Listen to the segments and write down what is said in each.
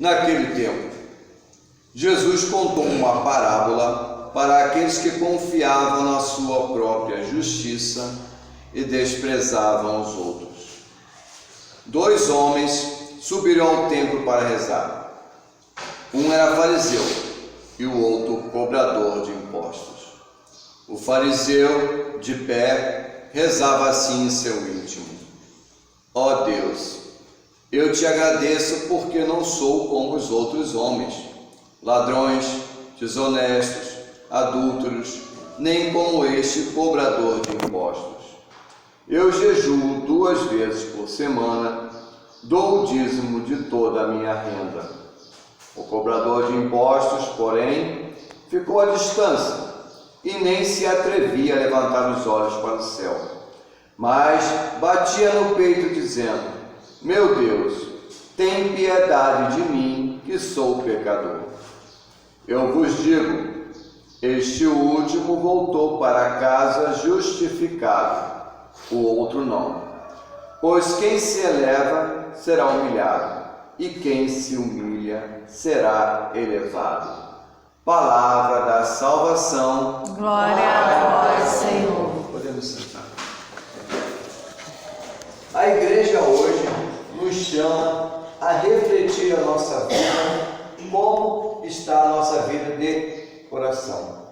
Naquele tempo, Jesus contou uma parábola para aqueles que confiavam na sua própria justiça e desprezavam os outros. 2 homens subiram ao templo para rezar. Um era fariseu e o outro cobrador de impostos. O fariseu, de pé, rezava assim em seu íntimo: Ó Deus, eu te agradeço porque não sou como os outros homens, ladrões, desonestos, adúlteros, nem como este cobrador de impostos. Eu jejuo 2 vezes por semana, dou o dízimo de toda a minha renda. O cobrador de impostos, porém, ficou à distância e nem se atrevia a levantar os olhos para o céu, mas batia no peito dizendo: Meu Deus, tem piedade de mim, que sou pecador. Eu vos digo, este último voltou para casa justificado, o outro não. Pois quem se eleva será humilhado, e quem se humilha será elevado. Palavra da salvação. Glória a vós, Senhor. Podemos sentar. A igreja hoje nos chama a refletir a nossa vida, como está a nossa vida de oração.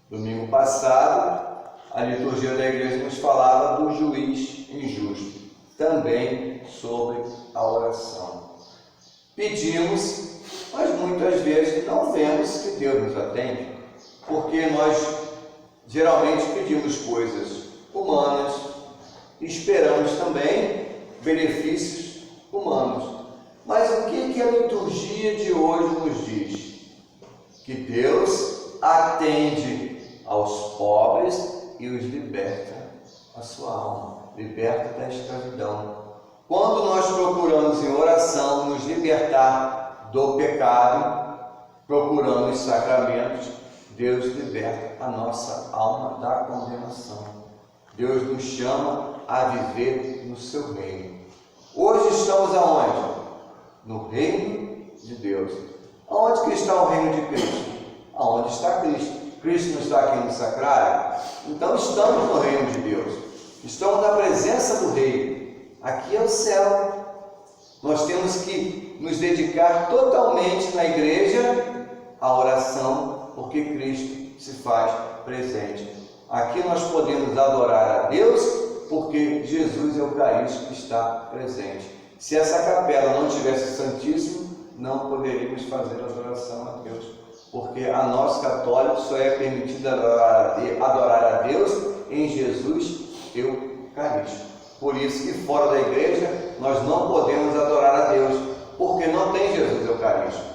Domingo passado, a liturgia da igreja nos falava do juiz injusto, também sobre a oração. Pedimos, mas muitas vezes não vemos que Deus nos atende, porque nós geralmente pedimos coisas humanas e esperamos também benefícios humanos. Mas o que a liturgia de hoje nos diz? Que Deus atende aos pobres e os liberta a sua alma, liberta da escravidão. Quando nós procuramos em oração nos libertar do pecado, procurando os sacramentos, Deus liberta a nossa alma da condenação. Deus nos chama a viver no seu reino. Hoje estamos aonde? No reino de Deus. Aonde que está o reino de Cristo? Aonde está Cristo? Cristo não está aqui no sacrário? Então estamos no reino de Deus. Estamos na presença do Rei. Aqui é o céu. Nós temos que nos dedicar totalmente na igreja à oração, porque Cristo se faz presente. Aqui nós podemos adorar a Deus, porque Jesus Eucarístico está presente. Se essa capela não tivesse Santíssimo, não poderíamos fazer a adoração a Deus, porque a nós católicos só é permitido adorar a Deus em Jesus Eucarístico. Por isso que fora da igreja nós não podemos adorar a Deus, porque não tem Jesus Eucarístico.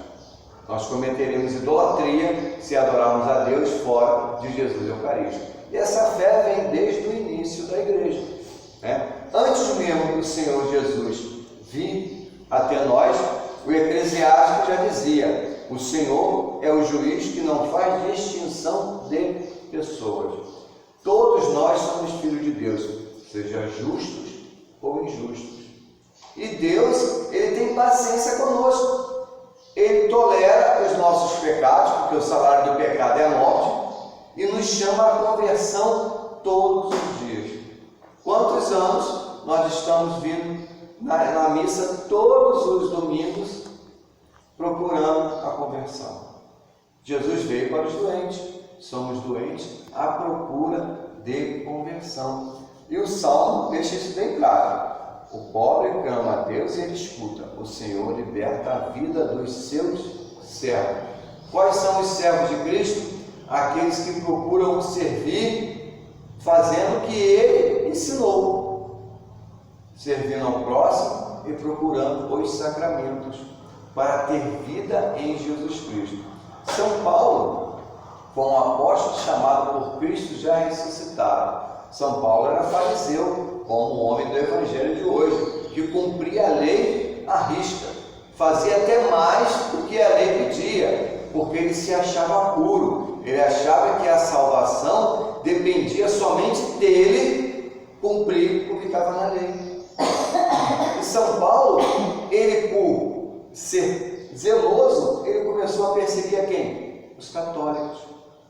Nós cometeremos idolatria se adorarmos a Deus fora de Jesus Eucarístico. E essa fé vem desde o início da igreja, né? Antes mesmo do Senhor Jesus vir até nós, o eclesiástico já dizia: o Senhor é o juiz que não faz distinção de pessoas. Todos nós somos filhos de Deus, seja justos ou injustos. E Deus, Ele tem paciência conosco. Ele tolera os nossos pecados, porque o salário do pecado é a morte, e nos chama à conversão todos os dias. Quantos anos nós estamos vindo na missa todos os domingos procurando a conversão? Jesus veio para os doentes, somos doentes à procura de conversão. E o Salmo deixa isso bem claro: o pobre clama a Deus e Ele escuta, o Senhor liberta a vida dos seus servos. Quais são os servos de Cristo? Aqueles que procuram servir fazendo o que Ele ensinou, servindo ao próximo e procurando os sacramentos para ter vida em Jesus Cristo. São Paulo foi um apóstolo chamado por Cristo já ressuscitado. São Paulo era fariseu, como o homem do Evangelho de hoje, que cumpria a lei à risca, fazia até mais do que a lei pedia, porque ele se achava puro. Ele achava que a salvação dependia somente dele cumprir o que estava na lei. E São Paulo, ele por ser zeloso, ele começou a perseguir a quem? Os católicos.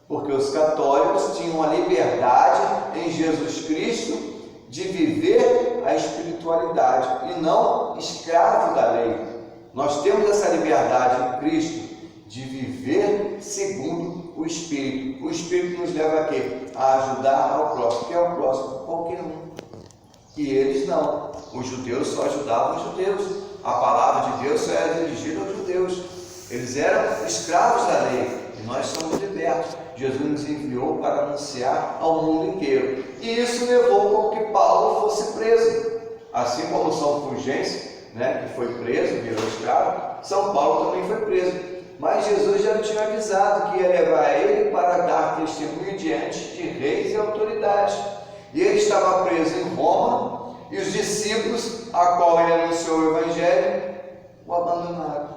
Porque os católicos tinham a liberdade em Jesus Cristo de viver a espiritualidade e não escravo da lei. Nós temos essa liberdade em Cristo de viver segundo o Espírito. O Espírito nos leva a quê? A ajudar ao próximo. Quem é o próximo? Qualquer um. E eles não. Os judeus só ajudavam os judeus. A palavra de Deus só era dirigida aos judeus. Eles eram escravos da lei. E nós somos libertos. Jesus nos enviou para anunciar ao mundo inteiro. E isso levou a que Paulo fosse preso. Assim como São Fulgêncio, que foi preso, virou escravo, São Paulo também foi preso. Mas Jesus já tinha avisado que ia levar ele para dar testemunho diante de reis e autoridades. E ele estava preso em Roma, e os discípulos, a qual ele anunciou o Evangelho, o abandonaram.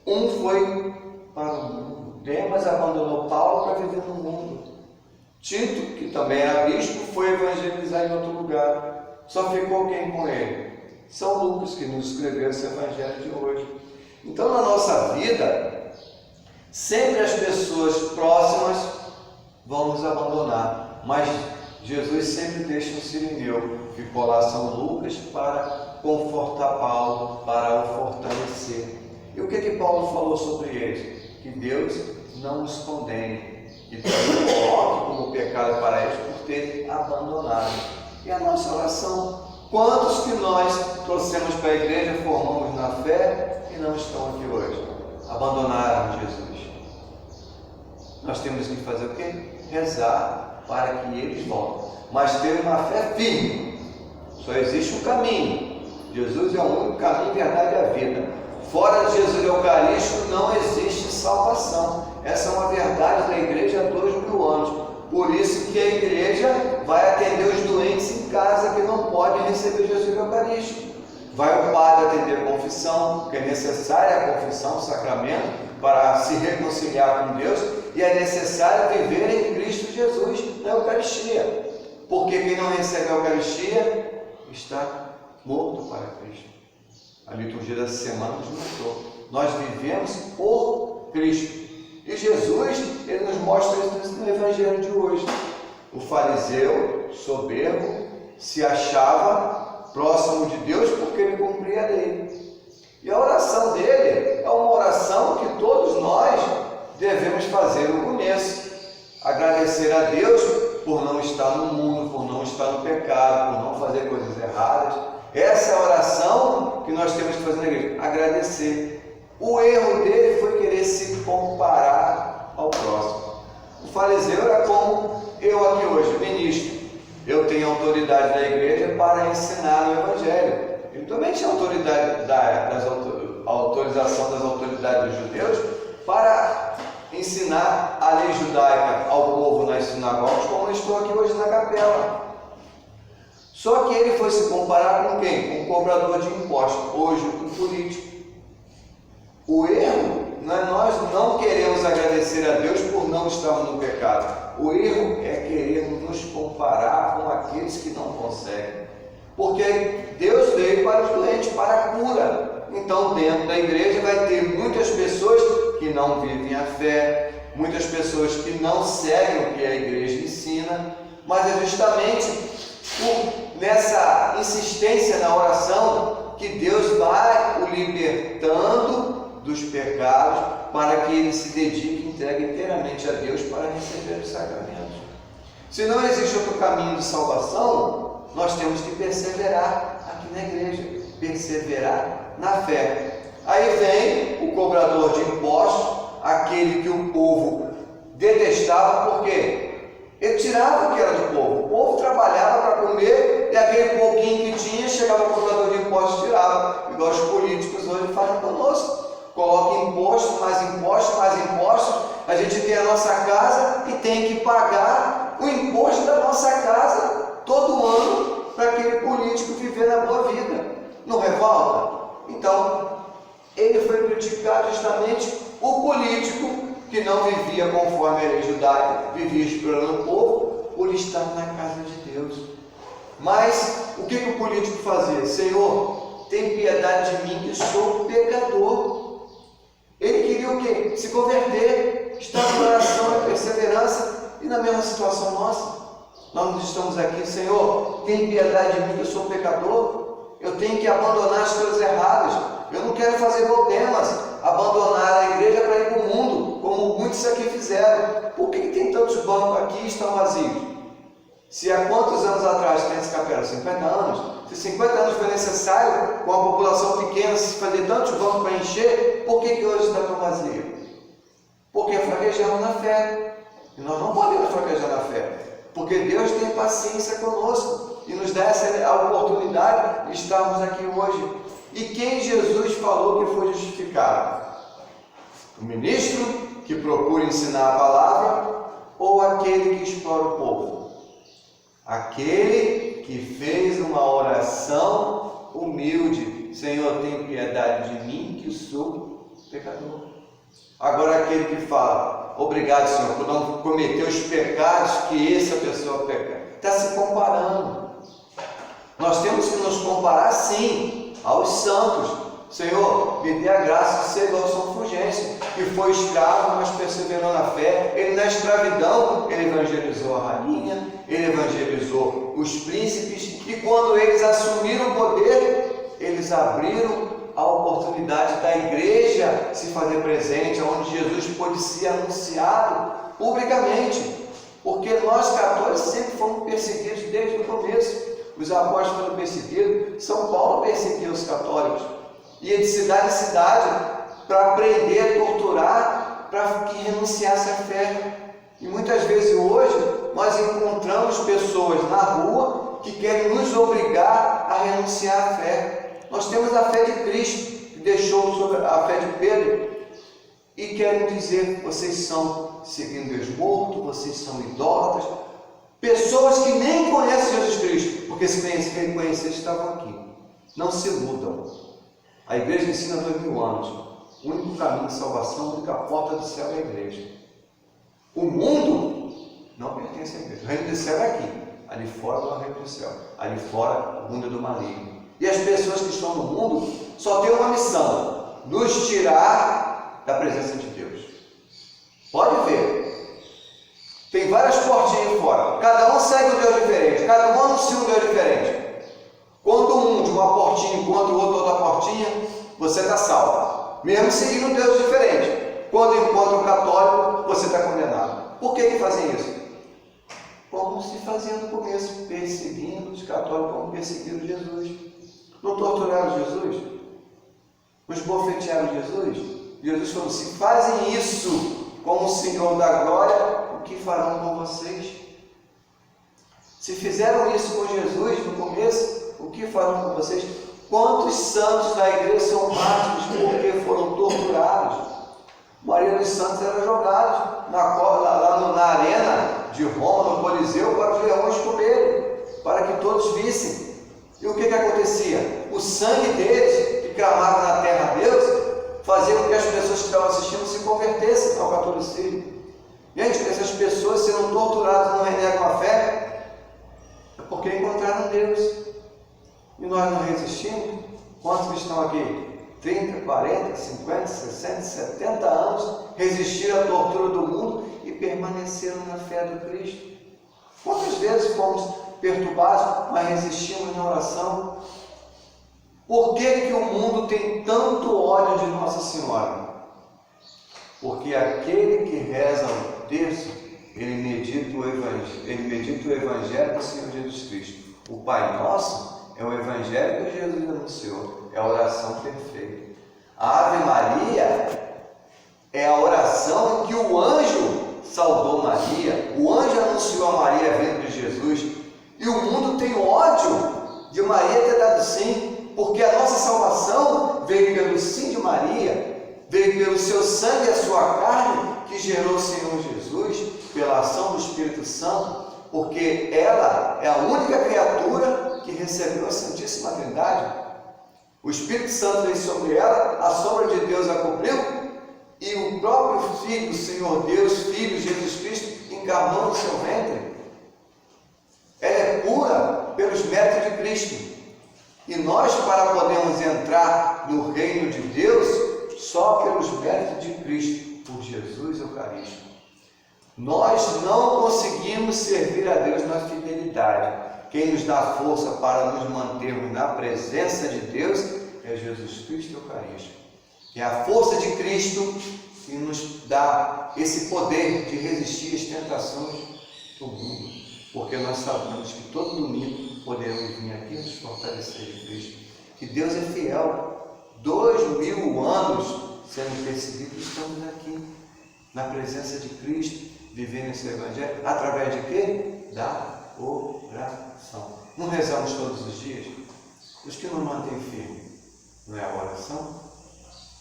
Um foi para o mundo. Demas abandonou Paulo para viver no mundo. Tito, que também era bispo, foi evangelizar em outro lugar. Só ficou quem com ele? São Lucas, que nos escreveu esse evangelho de hoje. Então, na nossa vida, sempre as pessoas próximas vão nos abandonar, mas Jesus sempre deixa um sirineu. Ficou lá São Lucas para confortar Paulo, para o fortalecer. E o que Paulo falou sobre eles? Que Deus não os condene e também coloque como pecado para eles por ter abandonado. E a nossa oração? Quantos que nós trouxemos para a igreja, formamos na fé e não estão aqui hoje? Abandonaram Jesus. Nós temos que fazer o quê? Rezar para que eles voltem. Mas ter uma fé firme. Só existe um caminho. Jesus é o único caminho, verdade e a vida. Fora de Jesus Eucarístico não existe salvação. Essa é uma verdade da igreja há 2000 anos. Por isso que a igreja vai atender os doentes em casa que não podem receber Jesus Eucarístico. Vai o padre atender a confissão, que é necessária a confissão, o sacramento, para se reconciliar com Deus, e é necessário viver em Cristo Jesus na Eucaristia. Porque quem não recebe a Eucaristia está morto para Cristo. A liturgia dessa semana nos mostrou. Nós vivemos por Cristo. E Jesus, ele nos mostra isso no Evangelho de hoje. O fariseu, soberbo, se achava próximo de Deus porque ele cumpria a lei. E a oração dele é uma oração que todos nós devemos fazer no começo. Agradecer a Deus por não estar no mundo, por não estar no pecado, por não fazer coisas erradas. Essa é a oração que nós temos que fazer na igreja. Agradecer. O erro dele foi querer se comparar ao próximo. O fariseu era como eu aqui hoje, ministro. Eu tenho autoridade da igreja para ensinar o Evangelho. Ele também tinha autoridade autorização das autoridades dos judeus para ensinar a lei judaica ao povo nas sinagogas, como eu estou aqui hoje na capela. Só que ele foi se comparar com quem? Com um cobrador de impostos, hoje um político. O erro não é nós não queremos agradecer a Deus por não estarmos no pecado. O erro é querer nos comparar com aqueles que não conseguem. Porque Deus veio para os doentes, para a cura. Então, dentro da igreja vai ter muitas pessoas que não vivem a fé, muitas pessoas que não seguem o que a igreja ensina, mas é justamente nessa insistência na oração que Deus vai o libertando dos pecados para que ele se dedique e entregue inteiramente a Deus para receber os sacramentos. Se não existe outro caminho de salvação, nós temos que perseverar aqui na igreja, perseverar na fé. Aí vem o cobrador de impostos, aquele que o povo detestava, porque ele tirava o que era do povo. O povo trabalhava para comer e aquele pouquinho que tinha, chegava o cobrador de impostos e tirava. Igual os políticos hoje fazem conosco. Coloca imposto, mais imposto, mais imposto. A gente tem a nossa casa e tem que pagar o imposto da nossa casa todo ano para aquele político viver na boa vida. Não revolta? Então, ele foi criticar justamente o político que não vivia conforme a lei judaica, vivia explorando o povo por estar na casa de Deus. Mas o que o político fazia? Senhor, tem piedade de mim que sou pecador. Ele queria o quê? Se converter, estar em oração, em perseverança, e na mesma situação nossa. Nós estamos aqui, Senhor, tem piedade de mim que eu sou pecador. Eu tenho que abandonar as coisas erradas. Eu não quero fazer igual Demas, abandonar a igreja para ir para o mundo, como muitos aqui fizeram. Por que tem tantos bancos aqui e estão vazios? Se há quantos anos atrás tem esse capela? 50 anos? Se 50 anos foi necessário, com a população pequena, se fazer tantos bancos para encher, por que hoje está tão vazio? Porque fraquejamos na fé. E nós não podemos fraquejar na fé. Porque Deus tem paciência conosco e nos dá essa oportunidade de estarmos aqui hoje. E quem Jesus falou que foi justificado? O ministro que procura ensinar a palavra ou aquele que explora o povo? Aquele que fez uma oração humilde. Senhor, tem piedade de mim que sou pecador. Agora aquele que fala, obrigado, Senhor, por não cometer os pecados que essa pessoa peca. Está se comparando. Nós temos que nos comparar, sim, aos santos. Senhor, me dê a graça de ser igual ao São Fulgêncio, que foi escravo, mas perseverou na fé. Ele na escravidão, ele evangelizou a rainha, ele evangelizou os príncipes, e quando eles assumiram o poder, eles abriram a oportunidade da igreja se fazer presente, onde Jesus pôde ser anunciado publicamente, porque nós católicos sempre fomos perseguidos desde o começo. Os apóstolos foram perseguidos, São Paulo perseguiu os católicos, ia de cidade em cidade para prender, torturar, para que renunciasse à fé. E muitas vezes hoje nós encontramos pessoas na rua que querem nos obrigar a renunciar à fé. Nós temos a fé de Cristo, que deixou sobre a fé de Pedro, e querem dizer, vocês são seguindo Deus morto, vocês são idólatras, pessoas que nem conhecem Jesus Cristo, porque se conhecessem estavam aqui. Não se iludam. A igreja ensina 2000 anos, o único caminho de salvação, a única porta do céu é a igreja. O mundo não pertence à igreja. O reino do céu é aqui, ali fora não é o reino do céu, ali fora o mundo é do maligno. E as pessoas que estão no mundo só têm uma missão: nos tirar da presença de Deus. Pode ver. Tem várias portinhas fora. Cada um segue um Deus diferente. Cada um anuncia um Deus diferente. Quando um de uma portinha encontra o outro outra portinha, você está salvo. Mesmo seguindo um Deus diferente. Quando encontra um católico, você está condenado. Por que fazem isso? Como se fazia no começo, perseguindo os católicos como perseguiram Jesus. Não torturaram Jesus? Não esbofetearam Jesus? Jesus falou, se fazem isso com o Senhor da glória, o que farão com vocês? Se fizeram isso com Jesus no começo, o que farão com vocês? Quantos santos da igreja são mártires porque foram torturados? A maioria dos santos era jogados na arena de Roma, no Coliseu, para os leões comerem, para que todos vissem. E o que acontecia? O sangue deles, que clamava na terra a Deus, fazia com que as pessoas que estavam assistindo se convertessem ao catolicismo. Gente, essas pessoas sendo torturadas não renegam a fé, é porque encontraram Deus. E nós não resistimos. Quantos estão aqui? 30, 40, 50, 60, 70 anos resistiram à tortura do mundo e permaneceram na fé do Cristo. Quantas vezes fomos perturbados, mas resistimos na oração? Por que o mundo tem tanto ódio de Nossa Senhora? Porque aquele que reza o terço, ele medita o Evangelho do Senhor Jesus Cristo. O Pai Nosso é o Evangelho que Jesus anunciou, é a oração perfeita. A Ave Maria é a oração em que o anjo saudou Maria, o anjo anunciou a Maria a vinda de Jesus, e o mundo tem ódio de Maria ter dado sim, porque a nossa salvação veio pelo sim de Maria, veio pelo seu sangue e a sua carne, que gerou o Senhor Jesus, pela ação do Espírito Santo, porque ela é a única criatura que recebeu a Santíssima Trindade. O Espírito Santo veio sobre ela, a sombra de Deus a cobriu, e o próprio Filho, o Senhor Deus, Filho Jesus Cristo, encarnou no seu ventre. Ela é pura pelos méritos de Cristo. E nós, para podermos entrar no reino de Deus, só pelos méritos de Cristo, por Jesus Eucarístico. Nós não conseguimos servir a Deus na fidelidade. Quem nos dá força para nos mantermos na presença de Deus é Jesus Cristo Eucarístico. É a força de Cristo que nos dá esse poder de resistir às tentações do mundo. Porque nós sabemos que todo domingo poderemos vir aqui nos fortalecer em Cristo. Que Deus é fiel. 2000 anos sendo perseguidos, estamos aqui, na presença de Cristo, vivendo esse Evangelho, através de quê? Da oração. Não rezamos todos os dias? Os que não mantêm firme, não é a oração?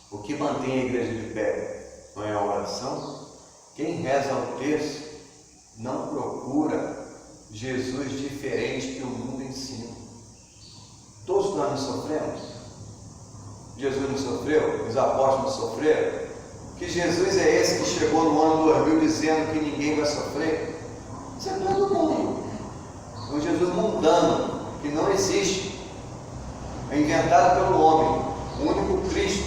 O que mantém a igreja de pé, não é a oração? Quem reza o texto não procura Jesus diferente que o mundo ensina. Todos nós não sofremos? Jesus não sofreu? Os apóstolos não sofreram? Que Jesus é esse que chegou no ano 2000 dizendo que ninguém vai sofrer? Isso é todo mundo. É um Jesus mundano, que não existe. É inventado pelo homem. O único Cristo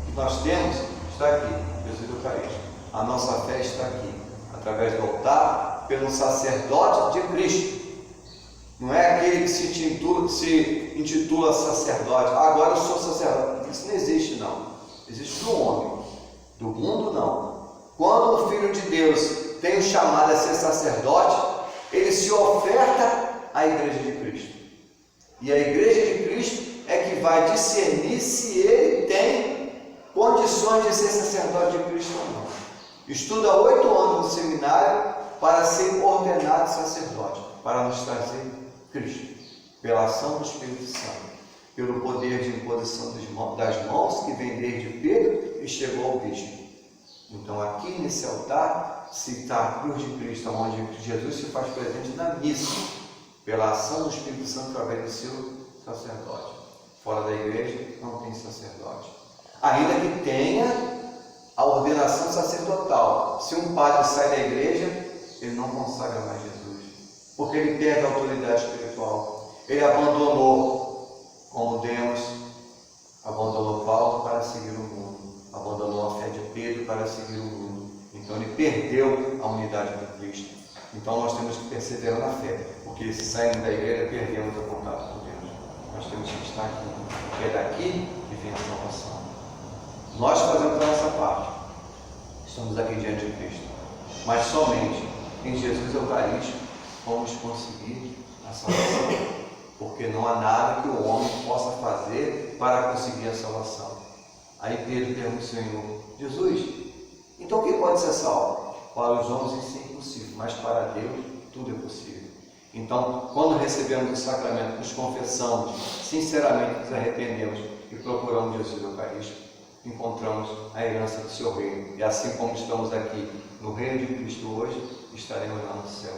que nós temos está aqui, Jesus Eucarístico. A nossa fé está aqui, através do altar, pelo sacerdote de Cristo. Não é aquele que se intitula sacerdote. Agora eu sou sacerdote. Isso não existe, não. Existe no homem. Do mundo, não. Quando o Filho de Deus tem o chamado a ser sacerdote, ele se oferta à Igreja de Cristo. E a Igreja de Cristo é que vai discernir se ele tem condições de ser sacerdote de Cristo ou não. Estuda 8 anos no seminário para ser ordenado sacerdote, para nos trazer Cristo, pela ação do Espírito Santo, pelo poder de imposição das mãos que vem desde Pedro e chegou ao bispo. Então aqui nesse altar se está a cruz de Cristo, onde Jesus se faz presente na missa, pela ação do Espírito Santo através do seu sacerdote. Fora da igreja não tem sacerdote. Ainda que tenha a ordenação sacerdotal. Se um padre sai da igreja, ele não consagra mais Jesus, porque ele perde a autoridade espiritual. Ele abandonou, como Deus abandonou Paulo para seguir o mundo, abandonou a fé de Pedro para seguir o mundo. Então ele perdeu a unidade com Cristo. Então nós temos que perseverar na fé, porque se saímos da igreja perdemos o contato com Deus. Nós temos que estar aqui, porque é daqui que vem a salvação. Nós fazemos a nossa parte, estamos aqui diante de Cristo, mas somente em Jesus Eucarístico vamos conseguir a salvação, porque não há nada que o homem possa fazer para conseguir a salvação. Aí Pedro pergunta ao Senhor: Jesus, então o que pode ser salvo? Para os homens isso é impossível, mas para Deus tudo é possível. Então, quando recebemos o sacramento, nos confessamos, sinceramente nos arrependemos e procuramos Jesus Eucarístico, encontramos a herança do seu reino. E assim como estamos aqui no reino de Cristo hoje, estaremos lá no céu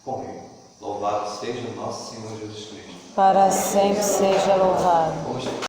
com ele. Louvado seja o nosso Senhor Jesus Cristo. Para sempre seja louvado. Vamos